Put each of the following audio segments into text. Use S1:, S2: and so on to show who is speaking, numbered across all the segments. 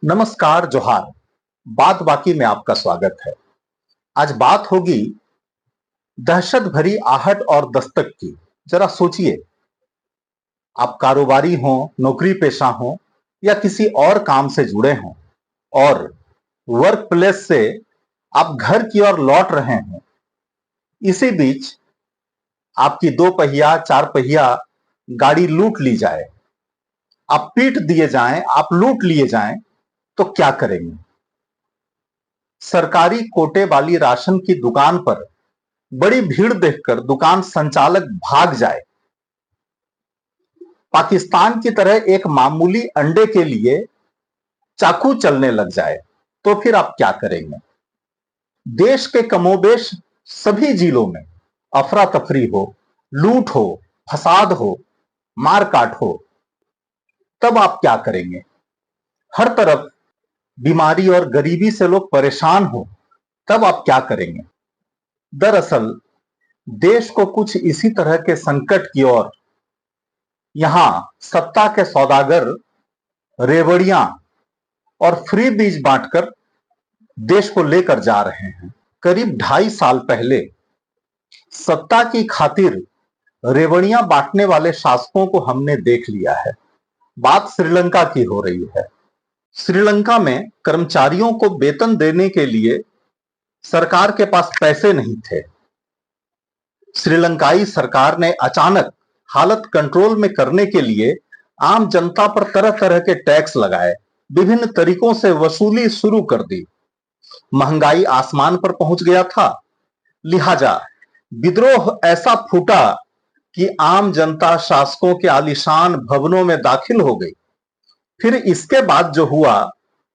S1: नमस्कार, जोहार। बात बाकी में आपका स्वागत है। आज बात होगी दहशत भरी आहट और दस्तक की। जरा सोचिए, आप कारोबारी हो, नौकरी पेशा हो या किसी और काम से जुड़े हो और वर्क प्लेस से आप घर की ओर लौट रहे हैं। इसी बीच आपकी दो पहिया चार पहिया गाड़ी लूट ली जाए, आप पीट दिए जाएं, आप लूट लिए जाएं, तो क्या करेंगे? सरकारी कोटे वाली राशन की दुकान पर बड़ी भीड़ देखकर दुकान संचालक भाग जाए, पाकिस्तान की तरह एक मामूली अंडे के लिए चाकू चलने लग जाए, तो फिर आप क्या करेंगे? देश के कमोबेश सभी जिलों में अफरा तफरी हो, लूट हो, फसाद हो, मारकाट हो, तब आप क्या करेंगे? हर तरफ बीमारी और गरीबी से लोग परेशान हो, तब आप क्या करेंगे? दरअसल देश को कुछ इसी तरह के संकट की ओर यहां सत्ता के सौदागर रेवड़ियां और फ्री बीज बांटकर देश को लेकर जा रहे हैं। करीब 2.5 साल पहले सत्ता की खातिर रेवड़ियां बांटने वाले शासकों को हमने देख लिया है। बात श्रीलंका की हो रही है। श्रीलंका में कर्मचारियों को वेतन देने के लिए सरकार के पास पैसे नहीं थे। श्रीलंकाई सरकार ने अचानक हालत कंट्रोल में करने के लिए आम जनता पर तरह तरह के टैक्स लगाए, विभिन्न तरीकों से वसूली शुरू कर दी। महंगाई आसमान पर पहुंच गया था, लिहाजा विद्रोह ऐसा फूटा कि आम जनता शासकों के आलीशान भवनों में दाखिल हो गई। फिर इसके बाद जो हुआ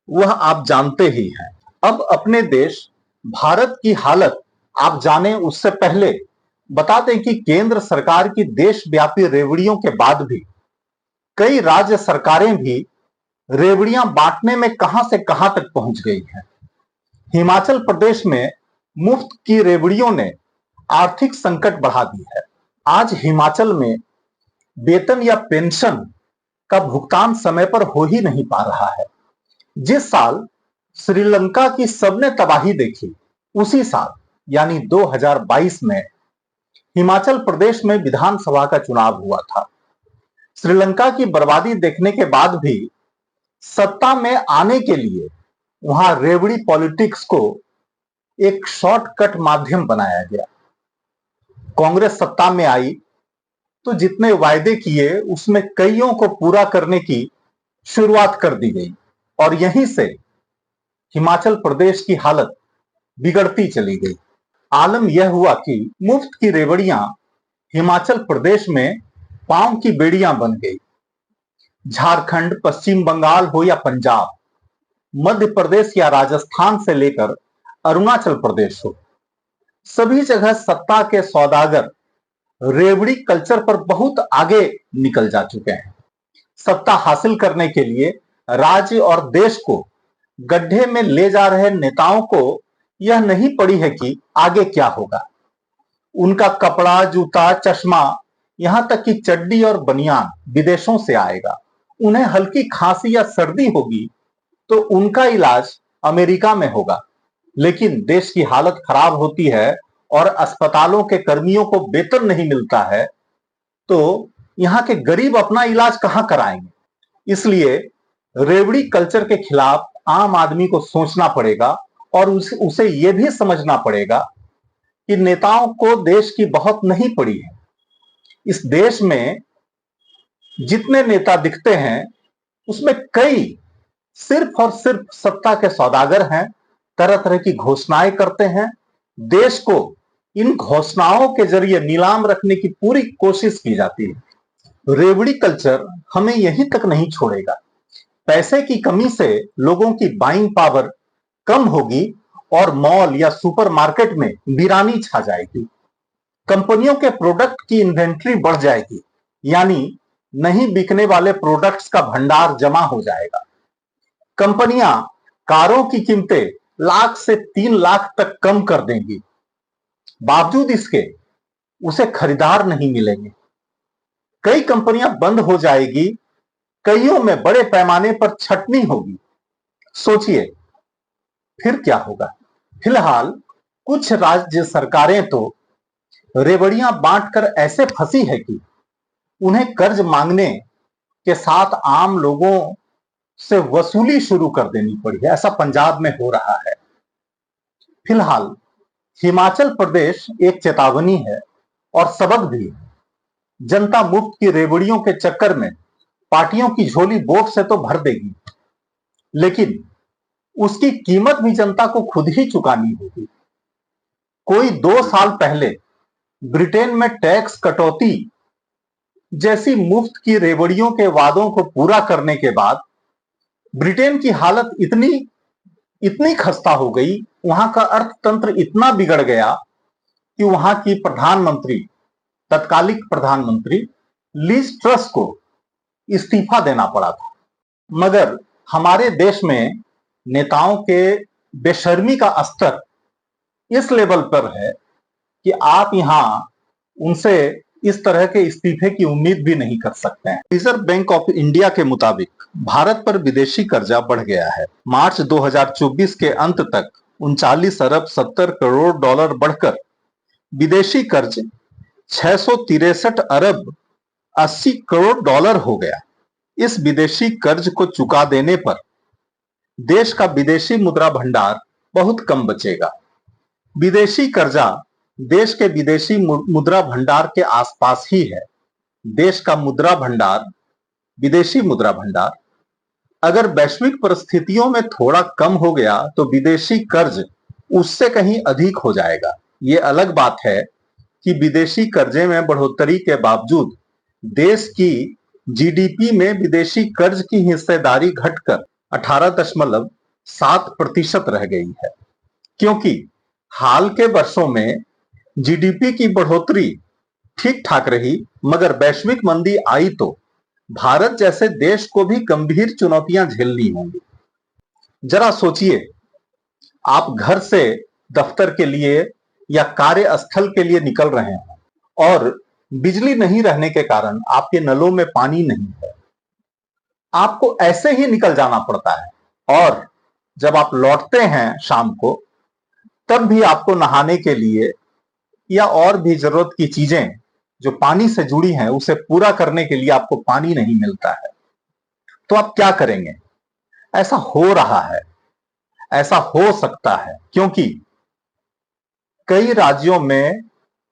S1: वह आप जानते ही हैं। अब अपने देश भारत की हालत आप जाने उससे पहले बता दें कि केंद्र सरकार की देशव्यापी रेवड़ियों के बाद भी कई राज्य सरकारें भी रेवड़ियां बांटने में कहां से कहां तक पहुंच गई हैं। हिमाचल प्रदेश में मुफ्त की रेवड़ियों ने आर्थिक संकट बढ़ा दी है। आज हिमाचल में वेतन या पेंशन का भुगतान समय पर हो ही नहीं पा रहा है। जिस साल श्रीलंका की सबने तबाही देखी, उसी साल यानी 2022 में हिमाचल प्रदेश में विधानसभा का चुनाव हुआ था। श्रीलंका की बर्बादी देखने के बाद भी सत्ता में आने के लिए वहां रेवड़ी पॉलिटिक्स को एक शॉर्टकट माध्यम बनाया गया। कांग्रेस सत्ता में आई तो जितने वायदे किए उसमें कईयों को पूरा करने की शुरुआत कर दी गई और यहीं से हिमाचल प्रदेश की हालत बिगड़ती चली गई। आलम यह हुआ कि मुफ्त की रेवड़ियां हिमाचल प्रदेश में पांव की बेड़ियां बन गई। झारखंड, पश्चिम बंगाल हो या पंजाब, मध्य प्रदेश या राजस्थान से लेकर अरुणाचल प्रदेश हो, सभी जगह सत्ता के सौदागर रेवड़ी कल्चर पर बहुत आगे निकल जा चुके हैं। सत्ता हासिल करने के लिए राज्य और देश को गड्ढे में ले जा रहे नेताओं को यह नहीं पड़ी है कि आगे क्या होगा। उनका कपड़ा, जूता, चश्मा, यहां तक कि चड्डी और बनियान विदेशों से आएगा। उन्हें हल्की खांसी या सर्दी होगी तो उनका इलाज अमेरिका में होगा, लेकिन देश की हालत खराब होती है और अस्पतालों के कर्मियों को वेतन नहीं मिलता है तो यहां के गरीब अपना इलाज कहां कराएंगे। इसलिए रेवड़ी कल्चर के खिलाफ आम आदमी को सोचना पड़ेगा और उसे यह भी समझना पड़ेगा कि नेताओं को देश की बहुत नहीं पड़ी है। इस देश में जितने नेता दिखते हैं उसमें कई सिर्फ और सिर्फ सत्ता के सौदागर हैं, तरह तरह की घोषणाएं करते हैं। देश को इन घोषणाओं के जरिए नीलाम रखने की पूरी कोशिश की जाती है। रेवड़ी कल्चर हमें यहीं तक नहीं छोड़ेगा। पैसे की कमी से लोगों की बाइंग पावर कम होगी और मॉल या सुपरमार्केट में वीरानी छा जाएगी। कंपनियों के प्रोडक्ट की इन्वेंट्री बढ़ जाएगी, यानी नहीं बिकने वाले प्रोडक्ट्स का भंडार जमा हो जाएगा। कंपनियां कारों की कीमतें लाख से 3 लाख तक कम कर देंगी, बावजूद इसके उसे खरीदार नहीं मिलेंगे। कई कंपनियां बंद हो जाएगी, कईयों में बड़े पैमाने पर छटनी होगी। सोचिए फिर क्या होगा। फिलहाल कुछ राज्य सरकारें तो रेवड़ियां बांटकर ऐसे फंसी है कि उन्हें कर्ज मांगने के साथ आम लोगों से वसूली शुरू कर देनी पड़ी है। ऐसा पंजाब में हो रहा है। फिलहाल हिमाचल प्रदेश एक चेतावनी है और सबक भी है। जनता मुफ्त की रेवड़ियों के चक्कर में पार्टियों की झोली वोट से तो भर देगी, लेकिन उसकी कीमत भी जनता को खुद ही चुकानी होगी। कोई 2 साल पहले ब्रिटेन में टैक्स कटौती जैसी मुफ्त की रेवड़ियों के वादों को पूरा करने के बाद ब्रिटेन की हालत इतनी इतनी खस्ता हो गई, वहां का अर्थतंत्र इतना बिगड़ गया कि वहां की प्रधानमंत्री, तत्कालिक प्रधानमंत्री लीज ट्रस को इस्तीफा देना पड़ा था। मगर हमारे देश में नेताओं के बेशर्मी का स्तर इस लेवल पर है कि आप यहां उनसे इस तरह के इस्तीफे की उम्मीद भी नहीं कर सकते हैं। रिजर्व बैंक ऑफ इंडिया के मुताबिक भारत पर विदेशी कर्जा बढ़ गया है। मार्च 2024 के अंत तक 39 अरब 70 करोड़ डॉलर बढ़कर विदेशी कर्ज 663 अरब 80 करोड़ डॉलर हो गया। इस विदेशी कर्ज को चुका देने पर देश का विदेशी मुद्रा भंडार बहुत कम बचेगा। विदेशी कर्जा देश के विदेशी मुद्रा भंडार के आसपास ही है। देश का मुद्रा भंडार, विदेशी मुद्रा भंडार अगर वैश्विक परिस्थितियों में थोड़ा कम हो गया तो विदेशी कर्ज उससे कहीं अधिक हो जाएगा। ये अलग बात है कि विदेशी कर्जे में बढ़ोतरी के बावजूद देश की जीडीपी में विदेशी कर्ज की हिस्सेदारी घटकर 18.7% रह गई है, क्योंकि हाल के वर्षों में जीडीपी की बढ़ोतरी ठीक ठाक रही, मगर वैश्विक मंदी आई तो भारत जैसे देश को भी गंभीर चुनौतियां झेलनी होंगी। जरा सोचिए, आप घर से दफ्तर के लिए या कार्यस्थल के लिए निकल रहे हैं और बिजली नहीं रहने के कारण आपके नलों में पानी नहीं है। आपको ऐसे ही निकल जाना पड़ता है और जब आप लौटते हैं शाम को, तब भी आपको नहाने के लिए या और भी जरूरत की चीजें जो पानी से जुड़ी हैं उसे पूरा करने के लिए आपको पानी नहीं मिलता है। तो आप क्या करेंगे? ऐसा हो रहा है, ऐसा हो सकता है क्योंकि कई राज्यों में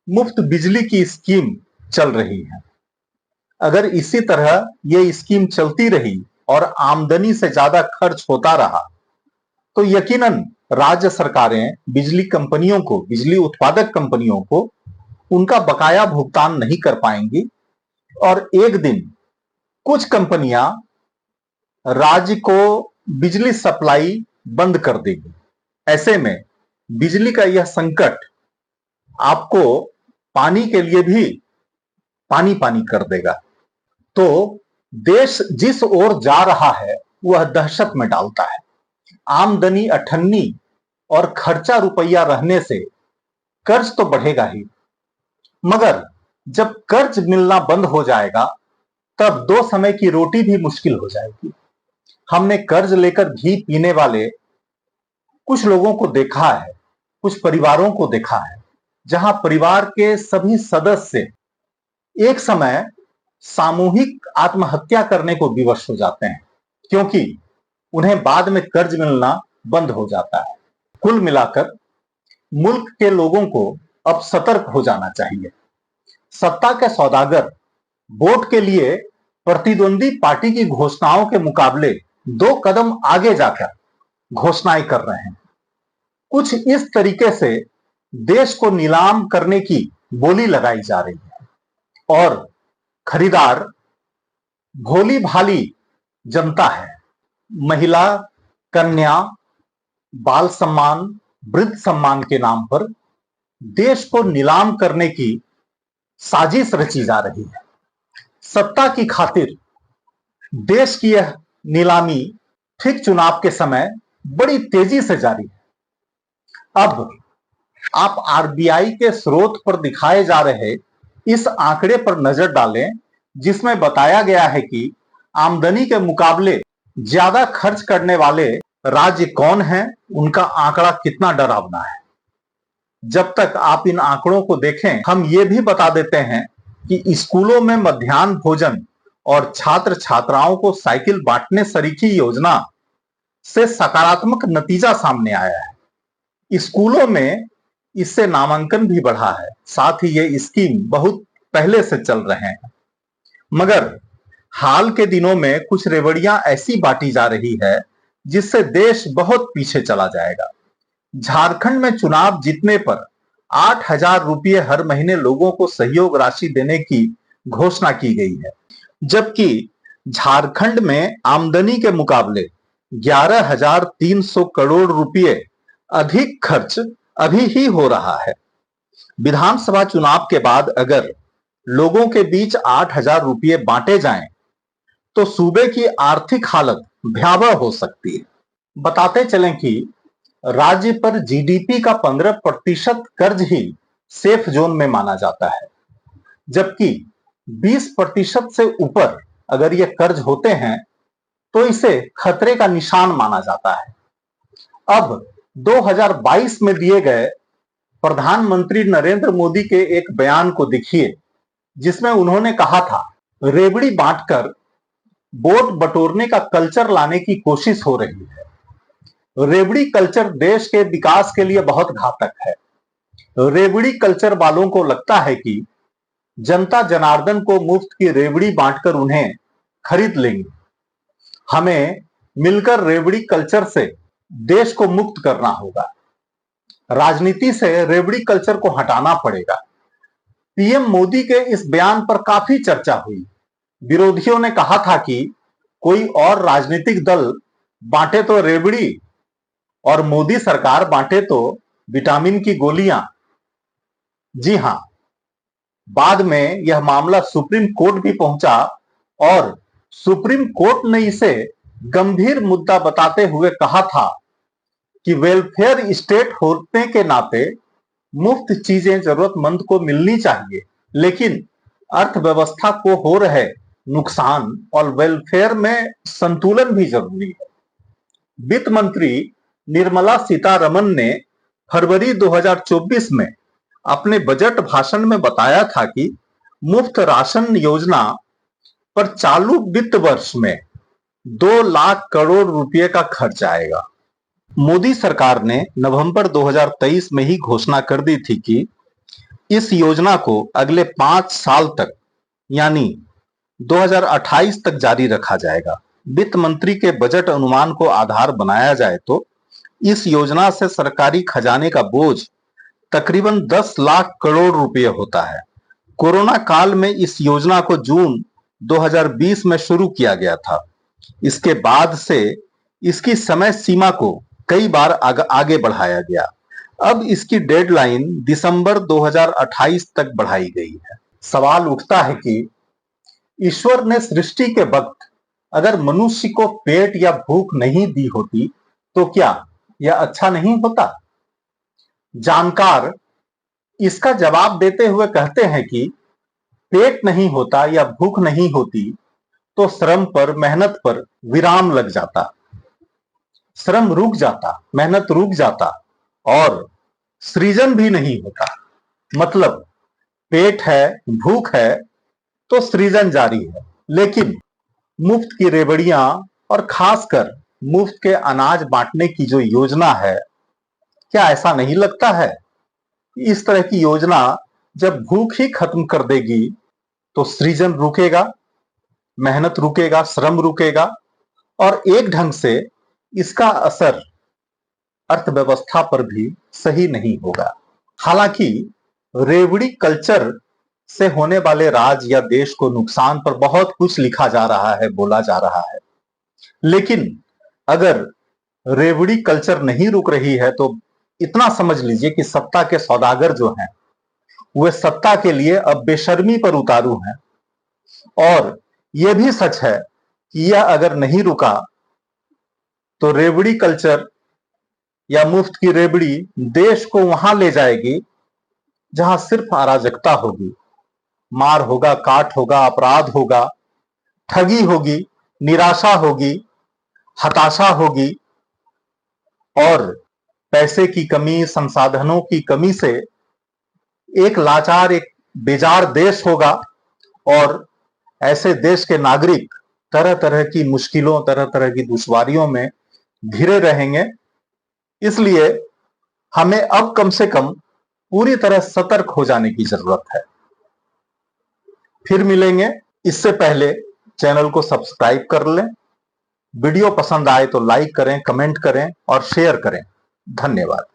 S1: मुफ्त बिजली की स्कीम चल रही है। अगर इसी तरह ये स्कीम चलती रही और आमदनी से ज्यादा खर्च होता रहा तो यकीनन राज्य सरकारें बिजली कंपनियों को, बिजली उत्पादक कंपनियों को उनका बकाया भुगतान नहीं कर पाएंगी और एक दिन कुछ कंपनियां राज्य को बिजली सप्लाई बंद कर देगी। ऐसे में बिजली का यह संकट आपको पानी के लिए भी पानी पानी कर देगा। तो देश जिस ओर जा रहा है वह दहशत में डालता है। आमदनी अठन्नी और खर्चा रुपया रहने से कर्ज तो बढ़ेगा ही, मगर जब कर्ज मिलना बंद हो जाएगा तब 2 समय की रोटी भी मुश्किल हो जाएगी। हमने कर्ज लेकर घी पीने वाले कुछ लोगों को देखा है, कुछ परिवारों को देखा है, जहां परिवार के सभी सदस्य एक समय सामूहिक आत्महत्या करने को विवश हो जाते हैं, क्योंकि उन्हें बाद में कर्ज मिलना बंद हो जाता है। कुल मिलाकर मुल्क के लोगों को अब सतर्क हो जाना चाहिए। सत्ता के सौदागर वोट के लिए प्रतिद्वंदी पार्टी की घोषणाओं के मुकाबले 2 कदम आगे जाकर घोषणाएं कर रहे हैं। कुछ इस तरीके से देश को नीलाम करने की बोली लगाई जा रही है और खरीदार भोली भाली जनता है। महिला, कन्या, बाल सम्मान, वृद्ध सम्मान के नाम पर देश को नीलाम करने की साजिश रची जा रही है। सत्ता की खातिर देश की यह नीलामी ठीक चुनाव के समय बड़ी तेजी से जारी है। अब आप आरबीआई के स्रोत पर दिखाए जा रहे इस आंकड़े पर नजर डालें, जिसमें बताया गया है कि आमदनी के मुकाबले ज्यादा खर्च करने वाले राज्य कौन है, उनका आंकड़ा कितना डरावना है। जब तक आप इन आंकड़ों को देखें, हम ये भी बता देते हैं कि स्कूलों में मध्याह्न भोजन और छात्र छात्राओं को साइकिल बांटने सरीखी योजना से सकारात्मक नतीजा सामने आया है। स्कूलों में इससे नामांकन भी बढ़ा है, साथ ही ये स्कीम बहुत पहले से चल रहे हैं। मगर हाल के दिनों में कुछ रेवड़ियां ऐसी बांटी जा रही है जिससे देश बहुत पीछे चला जाएगा। झारखंड में चुनाव जीतने पर 8,000 रुपये हर महीने लोगों को सहयोग राशि देने की घोषणा की गई है, जबकि झारखंड में आमदनी के मुकाबले 11,300 करोड़ रुपये अधिक खर्च अभी ही हो रहा है। विधानसभा चुनाव के बाद अगर लोगों के बीच 8,000 रुपये बांटे जाएं, तो सूबे की आर्थिक हालत भयावह हो सकती है। बताते चलें कि राज्य पर जीडीपी का 15% कर्ज ही सेफ जोन में माना जाता है, जबकि 20% से ऊपर अगर ये कर्ज होते हैं तो इसे खतरे का निशान माना जाता है। अब 2022 में दिए गए प्रधानमंत्री नरेंद्र मोदी के एक बयान को देखिए, जिसमें उन्होंने कहा था, रेवड़ी बांटकर वोट बटोरने का कल्चर लाने की कोशिश हो रही है। रेवड़ी कल्चर देश के विकास के लिए बहुत घातक है। रेवड़ी कल्चर वालों को लगता है कि जनता जनार्दन को मुफ्त की रेवड़ी बांटकर उन्हें खरीद लेंगे। हमें मिलकर रेवड़ी कल्चर से देश को मुक्त करना होगा। राजनीति से रेवड़ी कल्चर को हटाना पड़ेगा। पीएम मोदी के इस बयान पर काफी चर्चा हुई। विरोधियों ने कहा था कि कोई और राजनीतिक दल बांटे तो रेवड़ी और मोदी सरकार बांटे तो विटामिन की गोलियां। जी हां, बाद में यह मामला सुप्रीम कोर्ट भी पहुंचा और सुप्रीम कोर्ट ने इसे गंभीर मुद्दा बताते हुए कहा था कि वेलफेयर स्टेट होने के नाते मुफ्त चीजें जरूरतमंद को मिलनी चाहिए, लेकिन अर्थव्यवस्था को हो रहे नुकसान और वेलफेयर में संतुलन भी जरूरी है। वित्त मंत्री निर्मला सीतारमन ने फरवरी 2024 में अपने बजट भाषण में बताया था कि मुफ्त राशन योजना पर चालू वित्त वर्ष में 2 लाख करोड़ रुपए का खर्च आएगा। मोदी सरकार ने नवंबर 2023 में ही घोषणा कर दी थी कि इस योजना को अगले 5 साल तक यानी 2028 तक जारी रखा जाएगा। वित्त मंत्री के बजट अनुमान को आधार बनाया जाए तो इस योजना से सरकारी खजाने का बोझ तकरीबन 10 लाख करोड़ रुपए होता है। कोरोना काल में इस योजना को जून 2020 में शुरू किया गया था। इसके बाद से इसकी समय सीमा को कई बार आगे बढ़ाया गया। अब इसकी डेडलाइन दिसंबर 2028 तक बढ़ाई गई है। सवाल उठता है कि ईश्वर ने सृष्टि के वक्त अगर मनुष्य को पेट या भूख नहीं दी होती तो क्या यह अच्छा नहीं होता? जानकार इसका जवाब देते हुए कहते हैं कि पेट नहीं होता या भूख नहीं होती तो श्रम पर, मेहनत पर विराम लग जाता, श्रम रुक जाता, मेहनत रुक जाता और सृजन भी नहीं होता। मतलब पेट है, भूख है तो सृजन जारी है। लेकिन मुफ्त की रेवड़ियां और खासकर मुफ्त के अनाज बांटने की जो योजना है, क्या ऐसा नहीं लगता है इस तरह की योजना जब भूख ही खत्म कर देगी तो सृजन रुकेगा, मेहनत रुकेगा, श्रम रुकेगा और एक ढंग से इसका असर अर्थव्यवस्था पर भी सही नहीं होगा। हालांकि रेवड़ी कल्चर से होने वाले राज्य या देश को नुकसान पर बहुत कुछ लिखा जा रहा है, बोला जा रहा है, लेकिन अगर रेवड़ी कल्चर नहीं रुक रही है तो इतना समझ लीजिए कि सत्ता के सौदागर जो हैं वे सत्ता के लिए अब बेशर्मी पर उतारू हैं। और यह भी सच है कि यह अगर नहीं रुका तो रेवड़ी कल्चर या मुफ्त की रेवड़ी देश को वहां ले जाएगी जहां सिर्फ अराजकता होगी, मार होगा, काट होगा, अपराध होगा, ठगी होगी, निराशा होगी, हताशा होगी और पैसे की कमी, संसाधनों की कमी से एक लाचार, एक बेजार देश होगा और ऐसे देश के नागरिक तरह तरह की मुश्किलों, तरह तरह की दुश्वारियों में घिरे रहेंगे। इसलिए हमें अब कम से कम पूरी तरह सतर्क हो जाने की जरूरत है। फिर मिलेंगे। इससे पहले चैनल को सब्सक्राइब कर लें। वीडियो पसंद आए तो लाइक करें, कमेंट करें और शेयर करें। धन्यवाद।